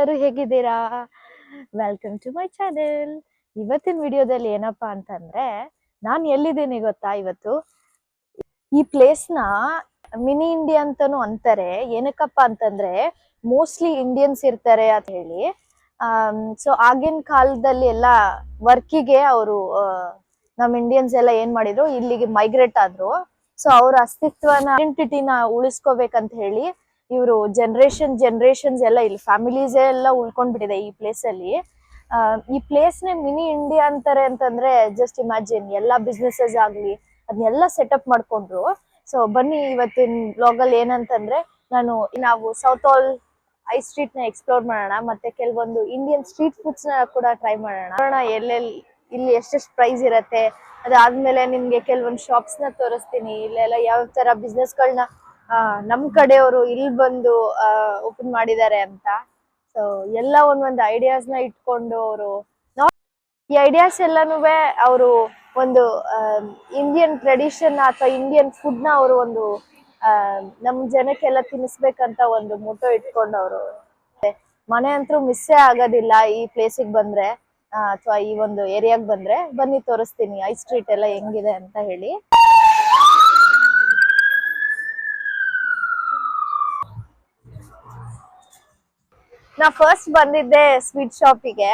ಎಲ್ಲರೂ ಹೇಗಿದ್ದೀರಾ? Welcome to my channel. ಇವತ್ತಿನ ವಿಡಿಯೋದಲ್ಲಿ ಏನಪ್ಪಾ ಅಂತಂದ್ರೆ ನಾನು ಎಲ್ಲಿದ್ದೀನಿ ಗೊತ್ತಾ? ಇವತ್ತು ಈ ಪ್ಲೇಸ್ ನ ಮಿನಿ ಇಂಡಿಯಾ ಅಂತಾನು ಅಂತಾರೆ. ಏನಕ್ಕಪ್ಪ ಅಂತಂದ್ರೆ ಮೋಸ್ಟ್ಲಿ ಇಂಡಿಯನ್ಸ್ ಇರ್ತಾರೆ ಅಂತ ಹೇಳಿ. ಸೊ ಆಗಿನ ಕಾಲದಲ್ಲಿ ಎಲ್ಲ ವರ್ಕಿಗೆ ಅವರು ನಮ್ ಇಂಡಿಯನ್ಸ್ ಎಲ್ಲ ಏನ್ ಮಾಡಿದ್ರು, ಇಲ್ಲಿಗೆ ಮೈಗ್ರೇಟ್ ಆದ್ರು. ಸೊ ಅವ್ರ ಅಸ್ತಿತ್ವನ ಐಡೆಂಟಿಟಿನ ಉಳಿಸ್ಕೋಬೇಕಂತ ಹೇಳಿ ಇವರು ಜನರೇಷನ್ಸ್ ಎಲ್ಲ ಇಲ್ಲಿ ಫ್ಯಾಮಿಲೀಸ್ ಎಲ್ಲ ಉಳ್ಕೊಂಡ್ಬಿಟ್ಟಿದೆ ಈ ಪ್ಲೇಸ್ ಅಲ್ಲಿ. ಈ ಪ್ಲೇಸ್ ನೇ ಮಿನಿ ಇಂಡಿಯಾ ಅಂತಾರೆ ಅಂತಂದ್ರೆ ಜಸ್ಟ್ ಇಮ್ಯಾಜಿನ್, ಎಲ್ಲಾ ಬಿಸ್ನೆಸಸ್ ಆಗ್ಲಿ ಅದನ್ನೆಲ್ಲ ಸೆಟಪ್ ಮಾಡ್ಕೊಂಡ್ರು. ಸೊ ಬನ್ನಿ ಇವತ್ತಿನ ಬ್ಲಾಗ್ ಅಲ್ಲಿ ಏನಂತಂದ್ರೆ ನಾವು ಸೌತ್ ಹಾಲ್ ಐ ಸ್ಟ್ರೀಟ್ ನ ಎಕ್ಸ್ಪ್ಲೋರ್ ಮಾಡೋಣ, ಮತ್ತೆ ಕೆಲವೊಂದು ಇಂಡಿಯನ್ ಸ್ಟ್ರೀಟ್ ಫುಡ್ಸ್ ನ ಕೂಡ ಟ್ರೈ ಮಾಡೋಣ. ಎಲ್ಲೆಲ್ಲಿ ಇಲ್ಲಿ ಎಷ್ಟೆಷ್ಟು ಪ್ರೈಸ್ ಇರತ್ತೆ, ಅದಾದ್ಮೇಲೆ ನಿಮ್ಗೆ ಕೆಲವೊಂದು ಶಾಪ್ಸ್ ನ ತೋರಿಸ್ತೀನಿ. ಇಲ್ಲೆಲ್ಲ ಯಾವ ತರ ಬಿಸ್ನೆಸ್ ಗಳನ್ನ ನಮ್ ಕಡೆಯವರು ಇಲ್ಲಿ ಬಂದು ಓಪನ್ ಮಾಡಿದ್ದಾರೆ ಅಂತ. ಸೊ ಎಲ್ಲ ಒಂದೊಂದು ಐಡಿಯಾಸ್ ನ ಇಟ್ಕೊಂಡು ಅವರು ಈ ಐಡಿಯಾಸ್ ಎಲ್ಲಾನು ಅವರು ಒಂದು ಇಂಡಿಯನ್ ಟ್ರೆಡಿಷನ್ ಅಥವಾ ಇಂಡಿಯನ್ ಫುಡ್ ನ ಅವರು ಒಂದು ನಮ್ ಜನಕ್ಕೆಲ್ಲ ತಿನ್ನಿಸ್ಬೇಕಂತ ಒಂದು ಮೋಟೋ ಇಟ್ಕೊಂಡು ಅವರು ಮನೆ ಅಂತೂ ಮಿಸ್ಸೇ ಆಗೋದಿಲ್ಲ ಈ ಪ್ಲೇಸಿಗೆ ಬಂದ್ರೆ, ಅಥವಾ ಈ ಒಂದು ಏರಿಯಾಗ್ ಬಂದ್ರೆ. ಬನ್ನಿ ತೋರಿಸ್ತೀನಿ ಐ ಸ್ಟ್ರೀಟ್ ಎಲ್ಲ ಹೆಂಗಿದೆ ಅಂತ ಹೇಳಿ. ನಾ ಫಸ್ಟ್ ಬಂದಿದ್ದೆ ಸ್ವೀಟ್ ಶಾಪಿಗೆ.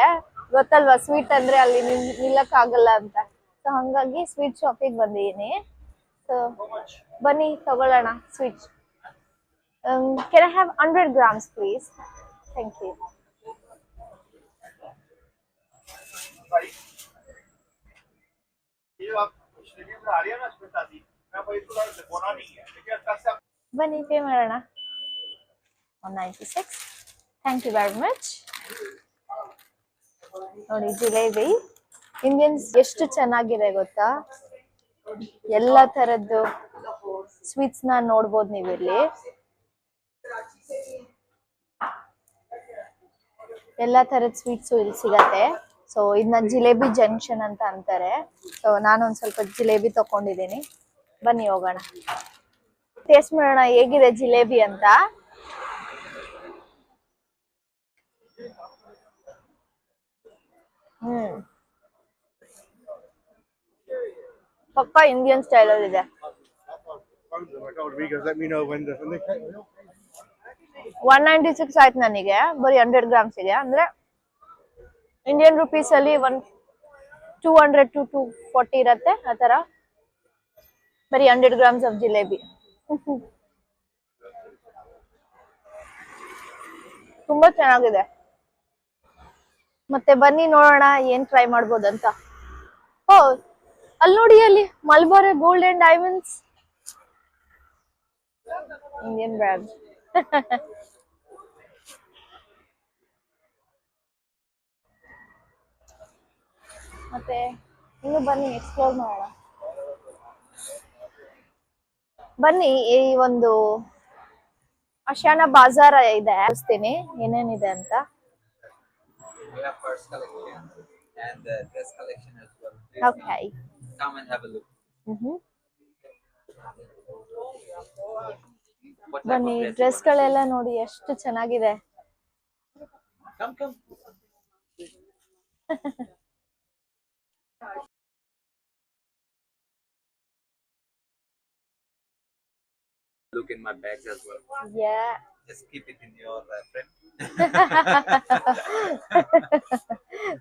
ಗೊತ್ತಲ್ವಾ ಸ್ವೀಟ್ ಅಂದ್ರೆ ಅಲ್ಲಿ ನಿಲ್ಲಕ್ ಆಗಲ್ಲ ಅಂತ. ಸೊ ಹಂಗಾಗಿ ಸ್ವೀಟ್ ಶಾಪಿಗೆ ಬಂದಿದ್ದೀನಿ. ಸೊ ಬನ್ನಿ ತಗೊಳ್ಳೋಣ sweet. Can I have 100 grams please? Thank you. ಬನ್ನಿ ಪೇ ಮಾಡೋಣ. 196. Thank you very much. ನೋಡಿ ಜಿಲೇಬಿ ಇಂಡಿಯನ್ಸ್ ಎಷ್ಟು ಚೆನ್ನಾಗಿದೆ ಗೊತ್ತಾ? ಎಲ್ಲ ತರದ್ದು ಸ್ವೀಟ್ಸ್ ನ ನೋಡ್ಬೋದು ನೀವು ಇಲ್ಲಿ. ಎಲ್ಲಾ ತರದ ಸ್ವೀಟ್ಸು ಇಲ್ಲಿ ಸಿಗತ್ತೆ. ಸೊ ಇದನ್ನ ಜಿಲೇಬಿ ಜಂಕ್ಷನ್ ಅಂತ ಅಂತಾರೆ. ಸೊ ನಾನು ಒಂದ್ ಸ್ವಲ್ಪ ಜಿಲೇಬಿ ತಕೊಂಡಿದ್ದೀನಿ. ಬನ್ನಿ ಹೋಗೋಣ, ಟೇಸ್ಟ್ ಮಾಡೋಣ ಹೇಗಿದೆ ಜಿಲೇಬಿ ಅಂತ. ಪಕ್ಕಾ ಇಂಡಿಯನ್ ಸ್ಟೈಲ್ ಅಲ್ಲಿ ಇದೆ. 196 ಆಯ್ತು ನನಗೆ, ಬರೀ 100 grams ಇದೆ. ಅಂದ್ರೆ ಇಂಡಿಯನ್ ರುಪೀಸ್ ಅಲ್ಲಿ 200 to 240 ಇರತ್ತೆ ಆ ತರ. ಬರೀ 100 grams ಆಫ್ ಜಿಲೇಬಿ. ತುಂಬಾ ಚೆನ್ನಾಗಿದೆ. ಮತ್ತೆ ಬನ್ನಿ ನೋಡೋಣ ಏನ್ ಟ್ರೈ ಮಾಡ್ಬೋದಂತ. ಓ ಅಲ್ಲಿ ನೋಡಿ, ಅಲ್ಲಿ Malabar gold and diamonds Indian brand. ಮತ್ತೆ ಇನ್ನು ಬನ್ನಿ ಎಕ್ಸ್ಪ್ಲೋರ್ ಮಾಡೋಣ. ಬನ್ನಿ ಈ ಒಂದು ಅಶಾನ ಬಾಜಾರ್ ಇದೆ, ತೋರಿಸ್ತೀನಿ ಏನೇನಿದೆ ಅಂತ. Okay. Come and have a look. ಬನ್ನಿ ಡ್ರೆಸ್ ಗಳೆಲ್ಲ ನೋಡಿ ಎಷ್ಟು ಚೆನ್ನಾಗಿದೆ. Look in my bags as well. Yeah. Just keep it in your frame.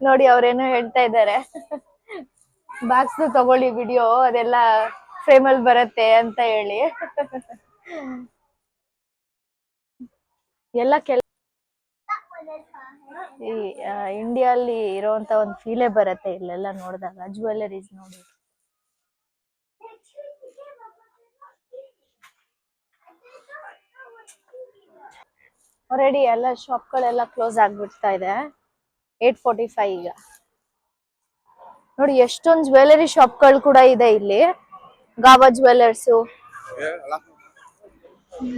ನೋಡಿ ಅವ್ರೇನೋ ಹೇಳ್ತಾ ಇದ್ದಾರೆ, ಬ್ಯಾಗ್ಸ್ ತಗೊಳ್ಳಿ ವಿಡಿಯೋ ಅದೆಲ್ಲ ಫ್ರೇಮ್ ಅಲ್ಲಿ ಬರತ್ತೆ ಅಂತ ಹೇಳಿ. ಎಲ್ಲ ಈ ಇಂಡಿಯಾ ಅಲ್ಲಿ ಇರೋಂತ ಒಂದು ಫೀಲೇ ಬರತ್ತೆ ಇಲ್ಲೆಲ್ಲ ನೋಡಿದಾಗ. ಜ್ಯುವೆಲ್ಲರೀಸ್ ನೋಡಿ. ಆಲ್ರೆಡಿ ಎಲ್ಲ ಶಾಪ್ಗಳೆಲ್ಲ ಕ್ಲೋಸ್ ಆಗ್ಬಿಡ್ತಾ ಇದೆ. 8:45 ಈಗ. ನೋಡಿ ಎಷ್ಟೊಂದು ಜ್ಯುವೆಲ್ಲರಿ ಶಾಪ್ಗಳು ಕೂಡ ಇದೆ ಇಲ್ಲಿ. ಗಾವಾ ಜ್ಯುವೆಲ್ಲರ್ಸು,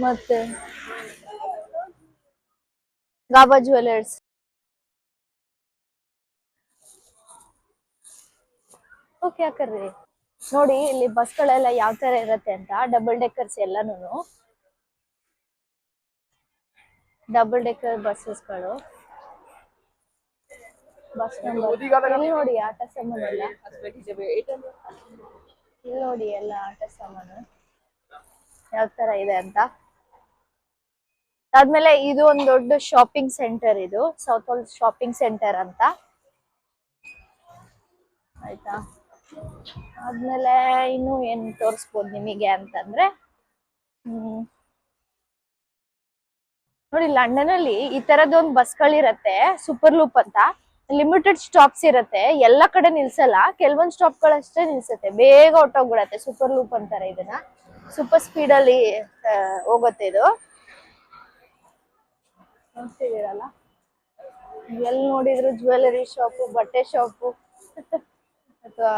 ಮತ್ತೆ ಗಾವಾ ಜ್ಯುವೆಲ್ಲರ್ಸ್. ಓಕೆ ಹಾಕರ್ರಿ. ನೋಡಿ ಇಲ್ಲಿ ಬಸ್ಗಳೆಲ್ಲ ಯಾವ ತರ ಇರತ್ತೆ ಅಂತ. ಡಬಲ್ ಡೆಕ್ಕರ್ಸ್ ಎಲ್ಲಾನು, ಡಬಲ್ ಡೆಕ್ಕರ್ ಬಸ್ಸಸ್ಗಳು. ಬಸ್ ನಂಬರ್ ಇಲ್ಲಿ ನೋಡಿ ಆಟ ಸಾಮಾನು ಎಲ್ಲ, ಇಲ್ಲಿ ನೋಡಿ ಎಲ್ಲ ಆಟ ಸಾಮಾನು ಯಾವ ತರ ಇದೆ ಅಂತ. ಆದ್ಮೇಲೆ ಇದು ಒಂದು ದೊಡ್ಡ ಶಾಪಿಂಗ್ ಸೆಂಟರ್, ಇದು ಸೌತ್ ಹಾಲ್ ಶಾಪಿಂಗ್ ಸೆಂಟರ್ ಅಂತ ಆಯ್ತಾ. ಆದ್ಮೇಲೆ ಇನ್ನು ಏನ್ ತೋರಿಸ್ಬೋದು ನಿಮಗೆ ಅಂತಂದ್ರೆ, ನೋಡಿ ಲಂಡನ್ ಅಲ್ಲಿ ಈ ತರದೊಂದು ಬಸ್ಗಳಿರತ್ತೆ, ಸೂಪರ್ ಲೂಪ್ ಅಂತ. ಲಿಮಿಟೆಡ್ ಸ್ಟಾಪ್ಸ್ ಇರತ್ತೆ, ಎಲ್ಲ ಕಡೆ ನಿಲ್ಸಲ್ಲ, ಕೆಲವೊಂದ್ ಸ್ಟಾಪ್ ಗಳಷ್ಟೇ ನಿಲ್ಸತ್ತೆ, ಬೇಗ ಹೊಟ್ಟೋಗ್ಬಿಡತ್ತೆ. ಸೂಪರ್ ಲೂಪ್ ಅಂತಾರೆ ಇದನ್ನ. ಸೂಪರ್ ಸ್ಪೀಡ್ ಅಲ್ಲಿ ಹೋಗುತ್ತೆ ಇದು. ನೋಡ್ತಿದ್ದೀರಲ್ಲ, ಎಲ್ಲಿ ನೋಡಿದ್ರು ಜ್ಯುವೆಲರಿ ಶಾಪು, ಬಟ್ಟೆ ಶಾಪು ಅಥವಾ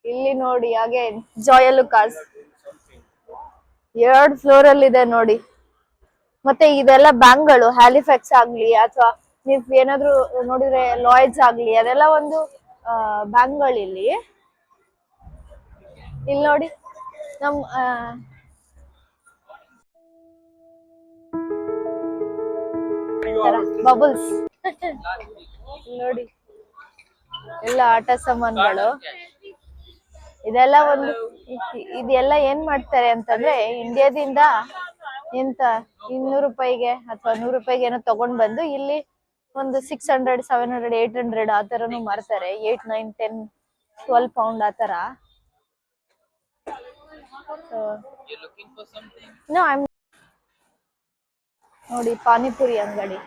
ಇಲ್ಲಿ ನೋಡಿ ಹಾಗೆ ಜಾಯಲ್ ಕಾರ್ಸ್ 2 ಫ್ಲೋರ್ ಅಲ್ಲಿ ಇದೆ ನೋಡಿ. ಮತ್ತೆ ಇದೆಲ್ಲ ಬ್ಯಾಂಕ್ಗಳು, ಹ್ಯಾಲಿಫ್ಯಾಕ್ಸ್ ಆಗ್ಲಿ ಅಥವಾ ನೀವ್ ಏನಾದ್ರು ನೋಡಿದ್ರೆ ಲಾಯ್ಡ್ಸ್ ಆಗ್ಲಿ, ಅದೆಲ್ಲ ಒಂದು ಬ್ಯಾಂಕ್ಗಳು ಇಲ್ಲಿ. ಇಲ್ಲಿ ನೋಡಿ ನಮ್ ಬಬಲ್ಸ್ ನೋಡಿ ಎಲ್ಲ ಆಟ ಸಾಮಾನುಗಳು. ಇದೆಲ್ಲ ಒಂದು ಇದೆಲ್ಲ ಏನ್ ಮಾಡ್ತಾರೆ ಅಂತಂದ್ರೆ, ಇಂಡಿಯಾದಿಂದ ಎಂತ 200 ರೂಪಾಯಿಗೆ ಅಥವಾ 100 ರೂಪಾಯಿಗೆ ಏನೋ ತಗೊಂಡ್ ಬಂದು ಇಲ್ಲಿ ಒಂದು 600, 700, 800 ಆ ತರನು ಮಾರ್ತಾರೆ. 8, 9, 10, 12 ಪೌಂಡ್ ಆ ತರ. ನೋಡಿ ಪಾನಿಪುರಿ ಅಂಗಡಿ,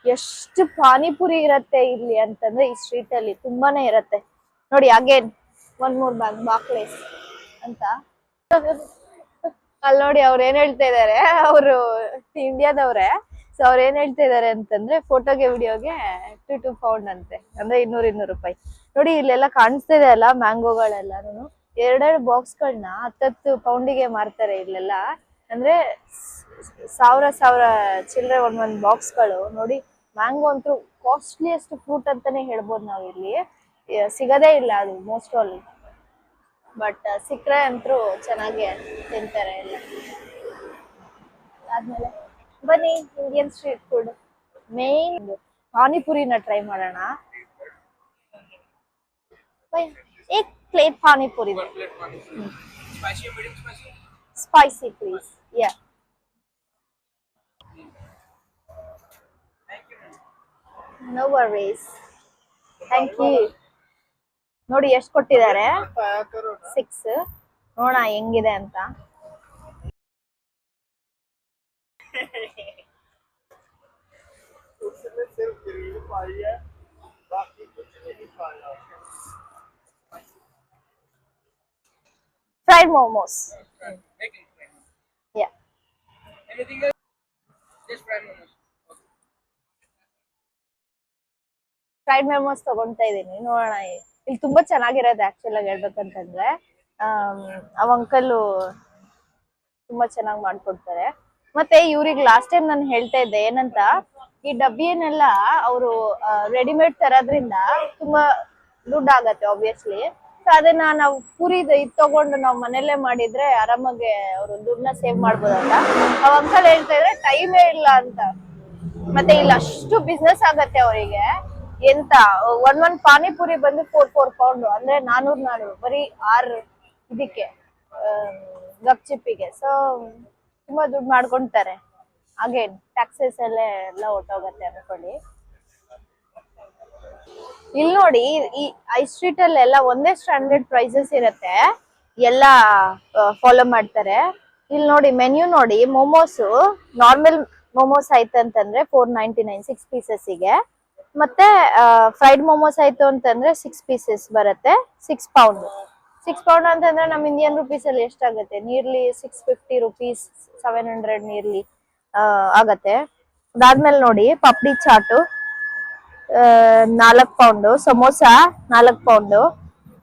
ಎಷ್ಟು ಪಾನಿಪುರಿ ಇರತ್ತೆ ಇಲ್ಲಿ ಅಂತಂದ್ರೆ ಈ ಸ್ಟ್ರೀಟ್ ಅಲ್ಲಿ ತುಂಬಾನೇ ಇರತ್ತೆ ನೋಡಿ. ಅಗೇನ್ 1 more bag ಬಾಕ್ಲೇಸ್ ಅಂತ. ಅಲ್ಲಿ ನೋಡಿ ಅವ್ರು ಏನ್ ಹೇಳ್ತಾ ಇದಾರೆ, ಅವರು ಇಂಡಿಯಾದವ್ರೆ. ಸೊ ಅವ್ರು ಏನ್ ಹೇಳ್ತಾ ಇದಾರೆ ಅಂತಂದ್ರೆ, ಫೋಟೋಗೆ ವಿಡಿಯೋಗೆ 2 ಪೌಂಡ್ ಅಂತೆ, ಅಂದ್ರೆ 200 ರೂಪಾಯಿ. ನೋಡಿ ಇಲ್ಲೆಲ್ಲ ಕಾಣಿಸ್ತಾ ಇದೆ ಅಲ್ಲ ಮ್ಯಾಂಗೋಗಳೆಲ್ಲಾನು, 2 ಬಾಕ್ಸ್ಗಳನ್ನ 10 ಪೌಂಡಿಗೆ ಮಾರ್ತಾರೆ ಇಲ್ಲೆಲ್ಲ. ಅಂದ್ರೆ 1000 ಚಿಲ್ಲರೆ ಒಂದೊಂದು ಬಾಕ್ಸ್ಗಳು ನೋಡಿ. ಮ್ಯಾಂಗೋ ಅಂತೂ ಕಾಸ್ಟ್ಲಿಯೆಸ್ಟ್ ಫ್ರೂಟ್ ಅಂತಾನೆ ಹೇಳ್ಬೋದು ನಾವು. ಇಲ್ಲಿ ಸಿಗದೇ ಇಲ್ಲ ಅದು ಮೋಸ್ಟ್ ಆಲ್, ಬಟ್ ಸಿಕ್ಕರೆ ಅಂತೂ ಚೆನ್ನಾಗಿ ತಿಂತಾರೆ ಎಲ್ಲ. ಆದ್ಮೇಲೆ ಬನ್ನಿ ಇಂಡಿಯನ್ ಸ್ಟ್ರೀಟ್ ಫುಡ್ ಮೇನ್ ಪಾನಿಪುರಿನ ಟ್ರೈ ಮಾಡೋಣ. एक प्लेट पानी पूरी दो. Spicy or medium spicy? Spicy, please. Yeah. Thank you. No worries. Thank you. ನೋಡಿ ಎಷ್ಟು ಕೊಟ್ಟಿದ್ದಾರೆ, 6. ನೋಡೋಣ ಹೆಂಗಿದೆ ಅಂತ. Fried momos. Yeah. Anything else? Just fried momos. Fried momos ತಗೊಂತಾ ಇದೀನಿ, ನೋಡೋಣ. ಇಲ್ಲಿ ತುಂಬಾ ಚೆನ್ನಾಗಿರೋದು ಆಕ್ಚುಲ್ ಆಗಿ ಹೇಳ್ಬೇಕಂತಂದ್ರೆ. ಅವ ಅಂಕಲ್ ತುಂಬಾ ಚೆನ್ನಾಗಿ ಮಾಡ್ಕೊಡ್ತಾರೆ. ಮತ್ತೆ ಇವ್ರಿಗೆ ಲಾಸ್ಟ್ ಟೈಮ್ ನಾನು ಹೇಳ್ತಾ ಇದ್ದೆ ಏನಂತ, ಈ ಡಬ್ಬಿಯನ್ನೆಲ್ಲ ಅವರು ರೆಡಿಮೇಡ್ ತರೋದ್ರಿಂದ ತುಂಬಾ ದುಡ್ಡು ಆಗತ್ತೆ ಆಬ್ವಿಯಸ್ಲಿ. ಸೊ ಅದನ್ನ ನಾವು ಪುರಿದು ಇದು ತಗೊಂಡು ನಾವು ಮನೆಯಲ್ಲೇ ಮಾಡಿದ್ರೆ ಆರಾಮಾಗಿ ಅವರು ದುಡ್ಡನ್ನ ಸೇವ್ ಮಾಡ್ಬೋದಲ್ಲ. ಅವ ಅಂಕಲ್ ಹೇಳ್ತಾ ಇದ್ರೆ ಟೈಮೇ ಇಲ್ಲ ಅಂತ. ಮತ್ತೆ ಇಲ್ಲಿ ಅಷ್ಟು ಬಿಸ್ನೆಸ್ ಆಗತ್ತೆ ಅವರಿಗೆ. ಎಂತ ಒಂದ್ ಪಾನಿಪುರಿ ಬಂದು 4 ಪೌಂಡ್, ಅಂದ್ರೆ 400 ಬರೀ 6 ಇದಕ್ಕೆ ಗಪ್ಚಿಪ್ಪಿಗೆ. ಸೊ ತುಂಬಾ ದುಡ್ಡು ಮಾಡ್ಕೊಂತಾರೆ. ಅಗೇನ್ ಟ್ಯಾಕ್ಸಸ್ ಎಲ್ಲ ಹೊಟ್ಟೋಗತ್ತೆ ಅನ್ಕೊಳ್ಳಿ. ಇಲ್ಲಿ ನೋಡಿ ಈ ಐ ಸ್ಟ್ರೀಟ್ ಅಲ್ಲೆಲ್ಲ ಒಂದೇ ಸ್ಟ್ಯಾಂಡರ್ಡ್ ಪ್ರೈಸಸ್ ಇರತ್ತೆ, ಎಲ್ಲ ಫಾಲೋ ಮಾಡ್ತಾರೆ. ಇಲ್ಲಿ ನೋಡಿ ಮೆನ್ಯೂ ನೋಡಿ, ಮೋಮೋಸ್ ನಾರ್ಮಲ್ ಮೋಮೋಸ್ ಆಯ್ತು ಅಂತಂದ್ರೆ 499 6 ಪೀಸಸ್ಗೆ. ಮತ್ತೆ ಫ್ರೈಡ್ ಮೋಮೋಸ್ ಆಯ್ತು ಅಂತಂದ್ರೆ 6 ಪೀಸಸ್ ಬರುತ್ತೆ, 6 ಪೌಂಡ್. 6 ಪೌಂಡ್ ಅಂತಂದ್ರೆ ನಮ್ ಇಂಡಿಯನ್ ರುಪೀಸ್ ಅಲ್ಲಿ ಎಷ್ಟಾಗತ್ತೆ, ನಿಯರ್ಲಿ 650 ರುಪೀಸ್, 700 ನಿಯರ್ಲಿ ಆಗತ್ತೆ. ಅದಾದ್ಮೇಲೆ ನೋಡಿ ಪಪ್ಡಿ ಚಾಟು 4 ಪೌಂಡ್, ಸಮೋಸ 4 ಪೌಂಡ್.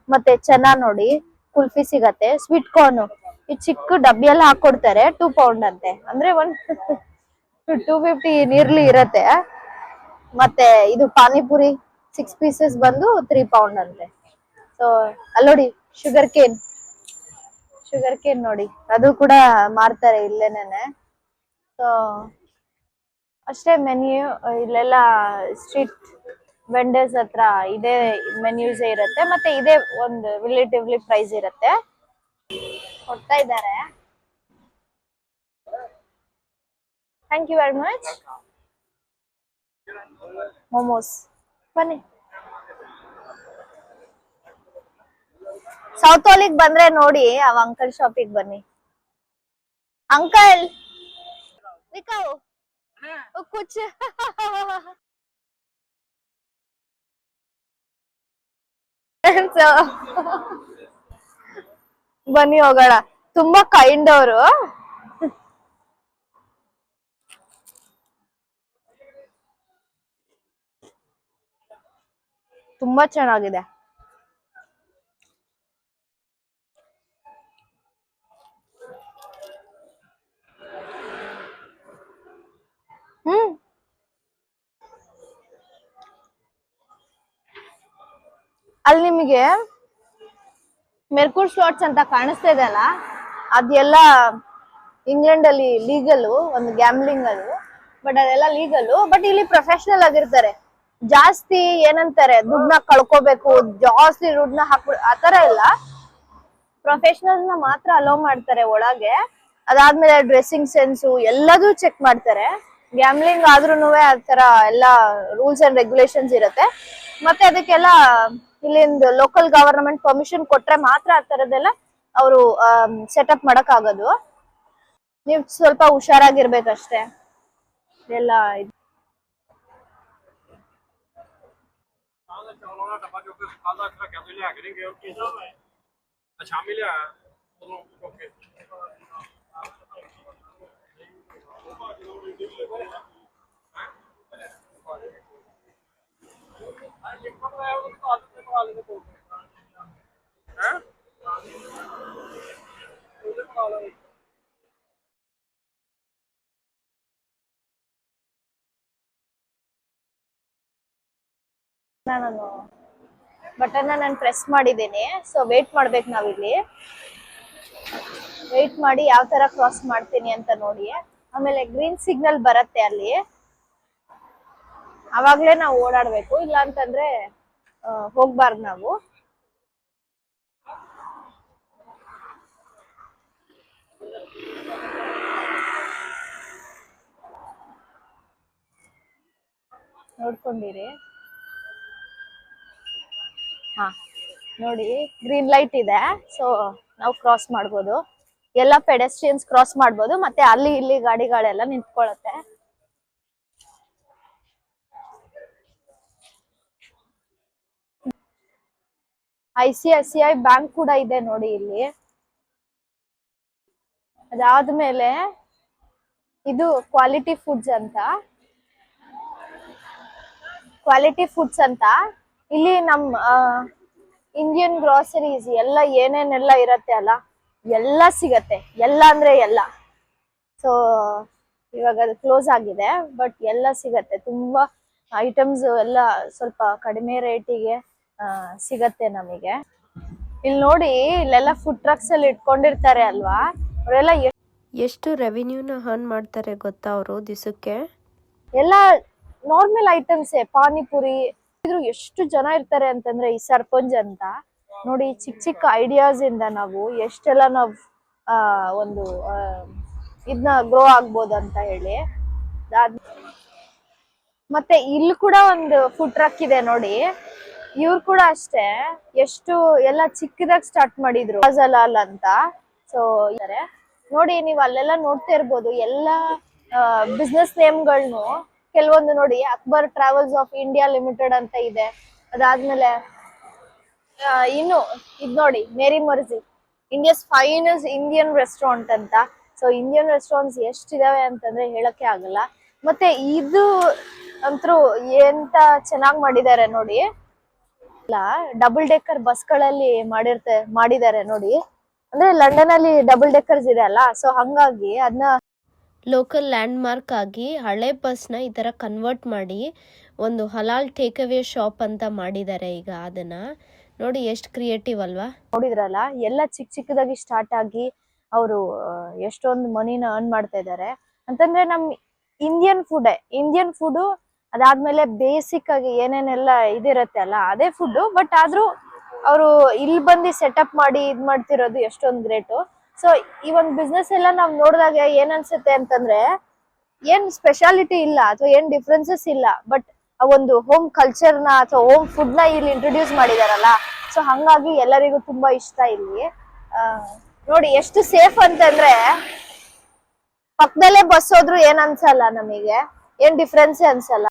ಮತ್ತೆ ಚೆನ್ನ ನೋಡಿ ಕುಲ್ಫಿ ಸಿಗತ್ತೆ. ಸ್ವೀಟ್ ಕಾರ್ನ್ ಈ ಚಿಕ್ಕ ಡಬ್ಬಿಯೆಲ್ಲ ಹಾಕೊಡ್ತಾರೆ, 2 ಪೌಂಡ್ ಅಂತೆ, ಅಂದ್ರೆ 250 ನಿಯರ್ಲಿ ಇರತ್ತೆ. ಮತ್ತೆ ಇದು ಪಾನಿಪುರಿ 6 ಪೀಸಸ್ ಬಂದು 3 ಪೌಂಡ್ ಅಂತೆ. ಸೊ ಅಲ್ಲಿ ನೋಡಿ ಶುಗರ್ ಕೇನ್ ನೋಡಿ, ಅದು ಕೂಡ ಮಾರ್ತಾರೆ ಇಲ್ಲೇನೆ. ಸೊ ಅಷ್ಟೇ ಮೆನ್ಯೂ. ಇಲ್ಲೆಲ್ಲ ಸ್ಟ್ರೀಟ್ ವೆಂಡರ್ಸ್ ಹತ್ರ ಇದೇ ಮೆನ್ಯೂಸ್ ಇರುತ್ತೆ, ಮತ್ತೆ ಇದೇ ಒಂದು ರಿಲೇಟಿವ್ಲಿ ಪ್ರೈಸ್ ಇರುತ್ತೆ. ಕೊಡ್ತಾ ಇದ್ದಾರೆ. Thank you very much. Momos ಬನ್ನಿ. ಸೌತ್ ಹಾಲಿಗೆ ಬಂದ್ರೆ ನೋಡಿ ಅವ ಅಂಕಲ್ ಶಾಪಿಗೆ ಬನ್ನಿ. ಅಂಕಲ್ ವಿಕಾವ್ ಕುಚ್ ಬನ್ನಿ ಹೋಗೋಣ. ತುಂಬಾ ಕೈಂಡ್ ಅವರು. ತುಂಬಾ ಚೆನ್ನಾಗಿದೆ. ಅಲ್ಲಿ ನಿಮಗೆ ಮೆರ್ಕೂರ್ ಸ್ಲಾಟ್ಸ್ ಅಂತ ಕಾಣಿಸ್ತಾ ಇದೆ ಅಲ್ಲ, ಅದೆಲ್ಲ ಇಂಗ್ಲೆಂಡ್ ಅಲ್ಲಿ ಲೀಗಲ್, ಒಂದು ಗ್ಯಾಮ್ಲಿಂಗ್ ಅದು. ಬಟ್ ಅದೆಲ್ಲ ಲೀಗಲ್. ಬಟ್ ಇಲ್ಲಿ ಪ್ರೊಫೆಷನಲ್ ಆಗಿರ್ತಾರೆ. ಜಾಸ್ತಿ ಏನಂತಾರೆ ದುಡ್ಡನ್ನ ಕಳ್ಕೋಬೇಕು, ಜಾಸ್ತಿ ದುಡ್ಡನ್ನ ಹಾಕ್ಬಿಡು ಆತರ ಇಲ್ಲ. ಪ್ರೊಫೆಷನಲ್ ನ ಮಾತ್ರ ಅಲೋ ಮಾಡ್ತಾರೆ ಒಳಗೆ. ಅದಾದ್ಮೇಲೆ ಡ್ರೆಸ್ಸಿಂಗ್ ಸೆನ್ಸು ಎಲ್ಲದೂ ಚೆಕ್ ಮಾಡ್ತಾರೆ. ಗ್ಯಾಮ್ಲಿಂಗ್ ಆದ್ರೂನು ಆತರ ಎಲ್ಲ ರೂಲ್ಸ್ ಅಂಡ್ ರೆಗ್ಯುಲೇಷನ್ಸ್ ಇರುತ್ತೆ. ಮತ್ತೆ ಅದಕ್ಕೆಲ್ಲ ಇಲ್ಲಿಂದ ಲೋಕಲ್ ಗವರ್ನಮೆಂಟ್ ಪರ್ಮಿಷನ್ ಕೊಟ್ರೆ ಮಾತ್ರ ಆ ತರದೆಲ್ಲ ಅವರು ಸೆಟಪ್ ಮಾಡಕ್ ಆಗೋದು. ನೀವು ಸ್ವಲ್ಪ ಹುಷಾರಾಗಿರ್ಬೇಕಷ್ಟೇ ಎಲ್ಲ. ನಾನು ಬಟನ್ನ ನಾನು ಪ್ರೆಸ್ ಮಾಡಿದ್ದೀನಿ. ಸೊ ವೇಟ್ ಮಾಡ್ಬೇಕು ನಾವಿಲ್ಲಿ. ವೇಟ್ ಮಾಡಿ ಯಾವ ತರ ಕ್ರಾಸ್ ಮಾಡ್ತೀನಿ ಅಂತ ನೋಡಿ. ಆಮೇಲೆ ಗ್ರೀನ್ ಸಿಗ್ನಲ್ ಬರುತ್ತೆ ಅಲ್ಲಿ, ಅವಾಗ್ಲೇ ನಾವು ಓಡಾಡ್ಬೇಕು. ಇಲ್ಲ ಅಂತಂದ್ರೆ ಹೋಗ್ಬಾರ್ದು ನಾವು. ನೋಡ್ಕೊಂಡಿರಿ. ಹಾ ನೋಡಿ, ಗ್ರೀನ್ ಲೈಟ್ ಇದೆ. ಸೊ ನಾವು ಕ್ರಾಸ್ ಮಾಡ್ಬೋದು. ಎಲ್ಲ ಪೆಡೆಸ್ಟ್ರಿಯನ್ಸ್ ಕ್ರಾಸ್ ಮಾಡ್ಬೋದು. ಮತ್ತೆ ಅಲ್ಲಿ ಇಲ್ಲಿ ಗಾಡಿಗಳೆಲ್ಲ ನಿಂತ್ಕೊಳ್ಳುತ್ತೆ. ICICI ಬ್ಯಾಂಕ್ ಕೂಡ ಇದೆ ನೋಡಿ ಇಲ್ಲಿ. ಅದಾದ್ಮೇಲೆ ಇದು ಕ್ವಾಲಿಟಿ ಫುಡ್ಸ್ ಅಂತ ಇಲ್ಲಿ ನಮ್ ಇಂಡಿಯನ್ ಗ್ರಾಸರೀಸ್ ಎಲ್ಲ ಏನೇನೆಲ್ಲ ಇರತ್ತೆ ಅಲ್ಲ, ಎಲ್ಲ ಸಿಗತ್ತೆ. ಎಲ್ಲ ಅಂದ್ರೆ ಎಲ್ಲ. ಸೊ ಇವಾಗ ಅದು ಕ್ಲೋಸ್ ಆಗಿದೆ, ಬಟ್ ಎಲ್ಲ ಸಿಗತ್ತೆ. ತುಂಬಾ ಐಟಮ್ಸ್ ಎಲ್ಲ ಸ್ವಲ್ಪ ಕಡಿಮೆ ರೇಟಿಗೆ ಸಿಗತ್ತೆ ನಮಗೆ. ಇಲ್ಲಿ ನೋಡಿ, ಇಲ್ಲೆಲ್ಲ ಫುಡ್ ಟ್ರಕ್ಸ್ ಅಲ್ಲಿ ಇಟ್ಕೊಂಡಿರ್ತಾರೆ ಅಲ್ವಾ, ಅವರೆಲ್ಲ ಎಷ್ಟು ರೆವಿನ್ಯೂನ ಅರ್ನ್ ಮಾಡ್ತಾರೆ ಗೊತ್ತಾ ಅವರು ದಿವಸಕ್ಕೆ? ಎಲ್ಲ ನಾರ್ಮಲ್ ಐಟಮ್ಸ್, ಪಾನಿಪುರಿ. ಎಷ್ಟು ಜನ ಇರ್ತಾರೆ ಅಂತಂದ್ರೆ ಈ ಸರ್ಪಂಚ್ ಅಂತ ನೋಡಿ, ಚಿಕ್ಕ ಚಿಕ್ಕ ಐಡಿಯಾಸ್ ಇಂದ ನಾವು ಎಷ್ಟೆಲ್ಲ ನಾವು ಒಂದು ಇದನ್ನ ಗ್ರೋ ಆಗ್ಬೋದು ಅಂತ ಹೇಳಿ. ಮತ್ತೆ ಇಲ್ಲಿ ಕೂಡ ಒಂದು ಫುಡ್ ಟ್ರಕ್ ಇದೆ ನೋಡಿ. ಇವ್ರು ಕೂಡ ಅಷ್ಟೇ ಎಷ್ಟು ಎಲ್ಲ ಚಿಕ್ಕದಾಗಿ ಸ್ಟಾರ್ಟ್ ಮಾಡಿದ್ರು, ಫಜಲಾಲ್ ಅಂತ. ಸೊ ನೋಡಿ, ನೀವು ಅಲ್ಲೆಲ್ಲ ನೋಡ್ತಾ ಇರ್ಬೋದು ಎಲ್ಲ ಬಿಸ್ನೆಸ್ ನೇಮ್ಗಳನ್ನು. ಕೆಲವೊಂದು ನೋಡಿ, Akbar travels of India limited ಅಂತ ಇದೆ. ಅದಾದ್ಮೇಲೆ ಇನ್ನು ಇದ್ ನೋಡಿ, ಮೇರಿ ಮರ್ಜಿ, ಇಂಡಿಯಾಸ್ ಫೈನೆಸ್ಟ್ ಇಂಡಿಯನ್ ರೆಸ್ಟೋರೆಂಟ್ ಅಂತ. ಸೊ ಇಂಡಿಯನ್ ರೆಸ್ಟೋರೆಂಟ್ಸ್ ಎಷ್ಟಿದಾವೆ ಅಂತಂದ್ರೆ ಹೇಳಕ್ಕೆ ಆಗಲ್ಲ. ಮತ್ತೆ ಇದು ಅಂತೂ ಎಂತ ಚೆನ್ನಾಗ್ ಮಾಡಿದ್ದಾರೆ ನೋಡಿ. ಡಬಲ್ ಡೆಕ್ಕರ್ ಬಸ್ಗಳಲ್ಲಿ ಮಾಡಿದ್ದಾರೆ ನೋಡಿ. ಅಂದ್ರೆ ಲಂಡನ್ ಅಲ್ಲಿ ಡಬಲ್ ಡೆಕ್ಕರ್ಸ್ ಇದೆ ಅಲ್ಲ, ಸೊ ಹಂಗಾಗಿ ಅದನ್ನ ಲೋಕಲ್ ಲ್ಯಾಂಡ್ ಮಾರ್ಕ್ ಆಗಿ ಹಳೆ ಬಸ್ನ ಈ ತರ ಕನ್ವರ್ಟ್ ಮಾಡಿ ಒಂದು ಹಲಾಲ್ ಟೇಕ್ ಅವೇ ಶಾಪ್ ಅಂತ ಮಾಡಿದ್ದಾರೆ ಈಗ. ಅದನ್ನ ನೋಡಿ, ಎಷ್ಟು ಕ್ರಿಯೇಟಿವ್ ಅಲ್ವಾ? ನೋಡಿದ್ರಲ್ಲ, ಎಲ್ಲ ಚಿಕ್ಕ ಚಿಕ್ಕದಾಗಿ ಸ್ಟಾರ್ಟ್ ಆಗಿ ಅವರು ಎಷ್ಟೊಂದು ಮನಿನ ಅರ್ನ್ ಮಾಡ್ತಾ ಇದ್ದಾರೆ. ಅಂತಂದ್ರೆ ನಮ್ ಇಂಡಿಯನ್ ಫುಡ್ ಅದಾದ್ಮೇಲೆ ಬೇಸಿಕ್ ಆಗಿ ಏನೇನೆಲ್ಲ ಇದಿರತ್ತೆ ಅಲ್ಲ ಅದೇ ಫುಡ್. ಬಟ್ ಆದ್ರೂ ಅವರು ಇಲ್ಲಿ ಬಂದು ಸೆಟಪ್ ಮಾಡಿ ಇದ್ ಮಾಡ್ತಿರೋದು ಎಷ್ಟೊಂದು ಗ್ರೇಟು. ಸೊ ಈ ಒಂದು ಬಿಸ್ನೆಸ್ ಎಲ್ಲ ನಾವ್ ನೋಡಿದಾಗ ಏನ್ ಅನ್ಸುತ್ತೆ ಅಂತಂದ್ರೆ ಏನ್ ಸ್ಪೆಷಾಲಿಟಿ ಇಲ್ಲ ಅಥವಾ ಏನ್ ಡಿಫ್ರೆನ್ಸಸ್ ಇಲ್ಲ, ಬಟ್ ಆ ಒಂದು ಹೋಮ್ ಕಲ್ಚರ್ ನ ಅಥವಾ ಹೋಮ್ ಫುಡ್ ನ ಇಲ್ಲಿ ಇಂಟ್ರೊಡ್ಯೂಸ್ ಮಾಡಿದಾರಲ್ಲ, ಸೊ ಹಂಗಾಗಿ ಎಲ್ಲರಿಗೂ ತುಂಬಾ ಇಷ್ಟ ಇಲ್ಲಿ. ನೋಡಿ ಎಷ್ಟು ಸೇಫ್ ಅಂತಂದ್ರೆ ಪಕ್ಕದಲ್ಲೇ ಬಸ್ ಹೋದ್ರು ಏನ್ ಅನ್ಸಲ್ಲ, ನಮಗೆ ಏನ್ ಡಿಫ್ರೆನ್ಸ್ ಅನ್ಸಲ್ಲ.